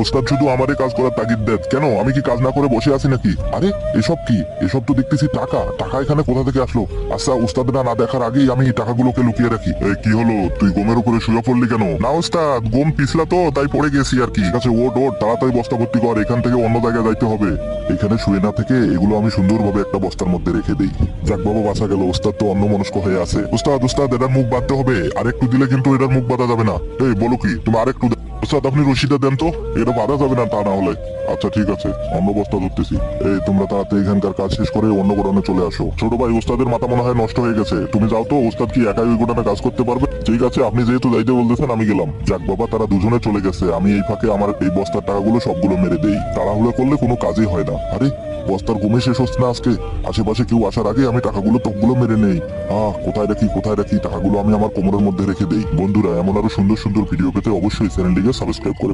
ওস্তাদ শুধু আমারই কাজ করার তাগিদ দেন। কেন, আমি কি কাজ না করে বসে আছি নাকি? আরে এসব কি? এসব তো দেখতেছি টাকা। টাকা এখানে কোথা থেকে আসলো? আচ্ছা, উস্তাদরা না দেখার আগেই আমি টাকাগুলোকে লুকিয়ে রাখি। এই কি হলো, তুই গমের উপরে শুয়ে পড়লি কেন? না ওস্তাদ, গম পিছলা তো তাই পড়ে গেছি আর কি। ঠিক আছে, ওট ওট, তাড়াতাড়ি বস্তা ভর্তি কর, এখান থেকে অন্য জায়গায় যাইতে হবে। এখানে শুয়ে না থেকে এগুলো আমি সুন্দরভাবে একটা বস্তার মধ্যে রেখে দেই। যাক বাবা, বাঁচা গেল। ওস্তাদ তো অন্যমনস্ক হয়ে আছে। উস্তাদ উস্তাদ, এটার মুখ বাঁধতে হবে, আর একটু দিলে কিন্তু এটার মুখ বাঁধা যাবে না। এই বলো কি, তুমি আরেকটু ওস্তাদ, আপনি রশিদা দেন তো, এটা বাঁধা যাবে না তা না হলে। আচ্ছা ঠিক আছে, অন্য বস্তা ধরতেছি। এই তোমরা তাড়াতাড়ি এখানকার কাজ শেষ করে অন্য গোডাউনে চলে আসো। ছোট ভাই, ওস্তাদের মাথা মনে হয় নষ্ট হয়ে গেছে, তুমি যাও তো। ওস্তাদ কি একাই ওই গোডাউনে কাজ করতে পারবে? ঠিক আছে, আপনি যেহেতু যাইতে বলতেছেন আমি গেলাম। যাক বাবা, তারা দুজনে চলে গেছে। আমি এই ফাঁকে আমার এই বস্তার টাকাগুলো সবগুলো মেরে দেই। তাড়াহুড়ো করলে কোনো কাজই হয় না। আরে বস্তার ঘুমে শেষ হচ্ছে না আজকে। আশেপাশে কেউ আসার আগে আমি টাকাগুলো তকগুলো মেরে নেই। কোথায় রাখি কোথায় রাখি, টাকাগুলো আমি আমার কোমরের মধ্যে রেখে দেই। বন্ধুরা, এমন আরো সুন্দর সুন্দর ভিডিও পেতে অবশ্যই চ্যানেলটিকে সাবস্ক্রাইব করে